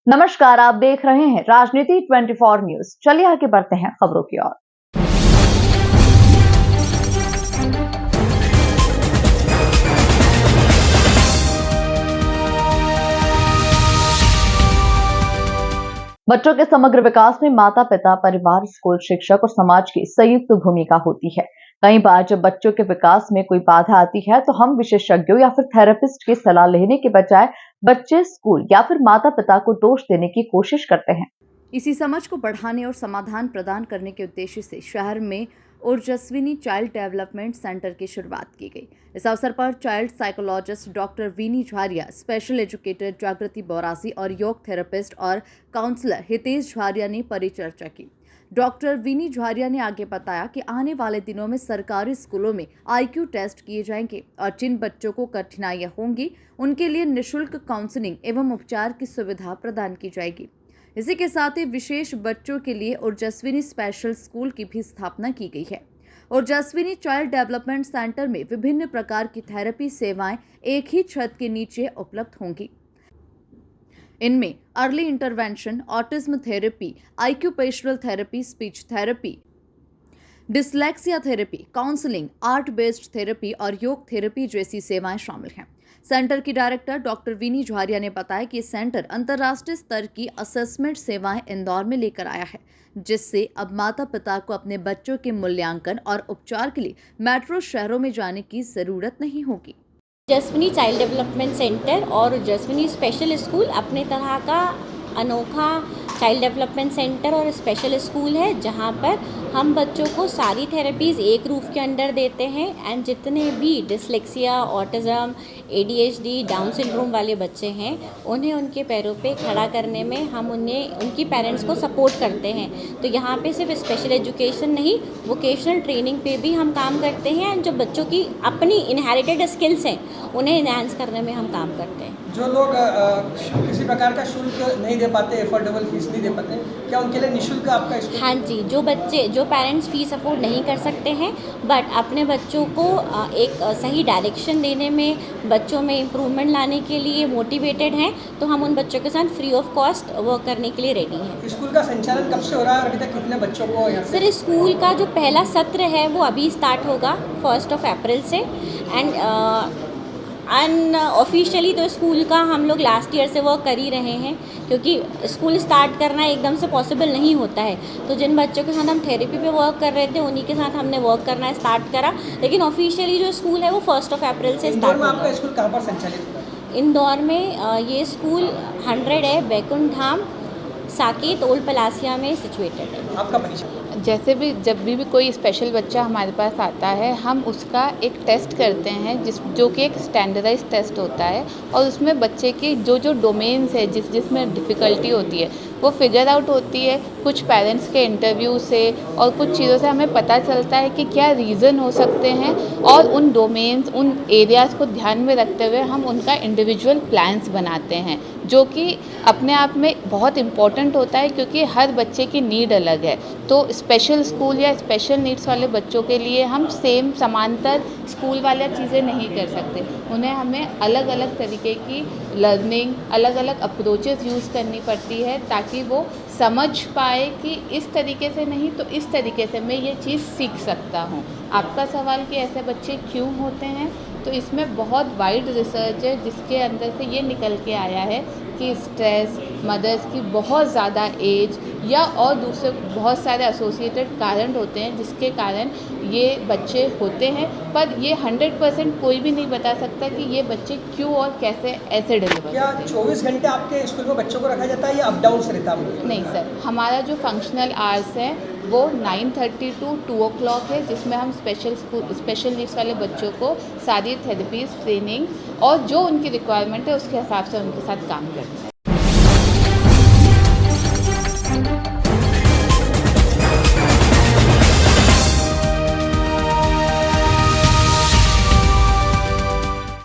नमस्कार, आप देख रहे हैं राजनीति 24 न्यूज। चलिए आगे बढ़ते हैं खबरों की ओर। बच्चों के समग्र विकास में माता पिता, परिवार, स्कूल, शिक्षक और समाज की संयुक्त भूमिका होती है। कई बार जब बच्चों के विकास में कोई बाधा आती है तो हम विशेषज्ञों या फिर थेरेपिस्ट की सलाह लेने के बजाय बच्चे, स्कूल या फिर माता पिता को दोष देने की कोशिश करते हैं। इसी समझ को बढ़ाने और समाधान प्रदान करने के उद्देश्य से शहर में ओजस्विनी चाइल्ड डेवलपमेंट सेंटर की शुरुआत की गई। इस अवसर पर चाइल्ड साइकोलॉजिस्ट डॉक्टर वीनी झारिया, स्पेशल एजुकेटर जागृति बोरासी और योग थेरेपिस्ट और काउंसलर हितेश झारिया ने परिचर्चा की। डॉक्टर वीनी झारिया ने आगे बताया कि आने वाले दिनों में सरकारी स्कूलों में IQ टेस्ट किए जाएंगे और जिन बच्चों को कठिनाइयां होंगी उनके लिए निःशुल्क काउंसलिंग एवं उपचार की सुविधा प्रदान की जाएगी। इसी के साथ ही विशेष बच्चों के लिए ओजस्विनी स्पेशल स्कूल की भी स्थापना की गई है। ओजस्विनी चाइल्ड डेवलपमेंट सेंटर में विभिन्न प्रकार की थेरेपी सेवाएं एक ही छत के नीचे उपलब्ध होंगी। इनमें early intervention, autism therapy, occupational therapy, speech therapy, dyslexia therapy, counselling, art based therapy और योग थेरेपी जैसी सेवाएं शामिल हैं। सेंटर की डायरेक्टर डॉक्टर वीनी झारिया ने बताया कि सेंटर अंतर्राष्ट्रीय स्तर की असेसमेंट सेवाएं इंदौर में लेकर आया है, जिससे अब माता पिता को अपने बच्चों के मूल्यांकन और उपचार के लिए मेट्रो शहरों में जाने की जरूरत नहीं होगी। ओजस्विनी चाइल्ड डेवलपमेंट सेंटर और ओजस्विनी स्पेशल स्कूल अपने तरह का अनोखा चाइल्ड डेवलपमेंट सेंटर और स्पेशल स्कूल है, जहां पर हम बच्चों को सारी थेरेपीज़ एक रूफ के अंडर देते हैं। एंड जितने भी dyslexia, autism, ADHD, down syndrome वाले बच्चे हैं, उन्हें उनके पैरों पे खड़ा करने में हम उनकी पेरेंट्स को सपोर्ट करते हैं। तो यहाँ पे सिर्फ स्पेशल एजुकेशन नहीं, वोकेशनल ट्रेनिंग पे भी हम काम करते हैं। एंड जो बच्चों की अपनी इनहेरिटेड स्किल्स हैं, उन्हें इन्हांस करने में हम काम करते हैं। जो लोग किसी प्रकार का शुल्क नहीं दे पाते, एफोर्डेबल फीस नहीं दे पाते, क्या उनके लिए निःशुल्क आपका स्कूल? हाँ जी, जो पेरेंट्स फीस अफोर्ड नहीं कर सकते हैं बट अपने बच्चों को एक सही डायरेक्शन देने में, बच्चों में इम्प्रूवमेंट लाने के लिए मोटिवेटेड हैं, तो हम उन बच्चों के साथ फ्री ऑफ कॉस्ट वर्क करने के लिए रेडी हैं। स्कूल का संचालन कब से हो रहा है और अभी तक कितने बच्चों को यहाँ सर, स्कूल का जो पहला सत्र है वो अभी स्टार्ट होगा 1 अप्रैल से। एंड ऑफिशियली तो स्कूल का हम लोग लास्ट ईयर से वर्क कर ही रहे हैं, क्योंकि स्कूल स्टार्ट करना एकदम से पॉसिबल नहीं होता है। तो जिन बच्चों के साथ हम थेरेपी पे वर्क कर रहे थे, उन्हीं के साथ हमने वर्क करना स्टार्ट करा। लेकिन ऑफिशियली जो स्कूल है वो 1 अप्रैल से स्टार्ट होगा। आपका स्कूल कहाँ पर संचालित होगा? इंदौर में ये स्कूल 100 है, बैकुंठ धाम, साकेत, ओल्ड पलासिया में सिचुएटेड है। आपका परिचय? जैसे भी जब भी कोई स्पेशल बच्चा हमारे पास आता है, हम उसका एक टेस्ट करते हैं जो कि एक स्टैंडर्डाइज टेस्ट होता है, और उसमें बच्चे की जो डोमेन्स है, जिसमें डिफ़िकल्टी होती है वो फिगर आउट होती है। कुछ पेरेंट्स के इंटरव्यू से और कुछ चीज़ों से हमें पता चलता है कि क्या रीज़न हो सकते हैं, और उन डोमेन्स, उन एरियाज़ को ध्यान में रखते हुए हम उनका इंडिविजुअल प्लान्स बनाते हैं, जो कि अपने आप में बहुत इम्पॉर्टेंट होता है, क्योंकि हर बच्चे की नीड अलग है। तो स्पेशल स्कूल या स्पेशल नीड्स वाले बच्चों के लिए हम सेम समांतर स्कूल वाला चीज़ें नहीं कर सकते। उन्हें हमें अलग अलग तरीके की लर्निंग, अलग अलग अप्रोचेस यूज़ करनी पड़ती है, ताकि वो समझ पाए कि इस तरीके से नहीं तो इस तरीके से मैं ये चीज़ सीख सकता हूँ। आपका सवाल कि ऐसे बच्चे क्यों होते हैं, तो इसमें बहुत वाइड रिसर्च है, जिसके अंदर से ये निकल के आया है कि स्ट्रेस, मदर्स की बहुत ज़्यादा एज या और दूसरे बहुत सारे एसोसिएटेड कारण होते हैं, जिसके कारण ये बच्चे होते हैं। पर ये 100% कोई भी नहीं बता सकता कि ये बच्चे क्यों और कैसे ऐसे डिलीवर क्या होते हैं। 24 घंटे आपके स्कूल में बच्चों को रखा जाता है या अप डाउन रहता है? नहीं सर, हमारा जो फंक्शनल आवर्स है वो 9:30 to 2 o'clock है, जिसमें हम स्पेशल नीड्स वाले बच्चों को सारी थेरेपीज, ट्रेनिंग और जो उनकी रिक्वायरमेंट है उसके हिसाब से उनके साथ काम करते हैं।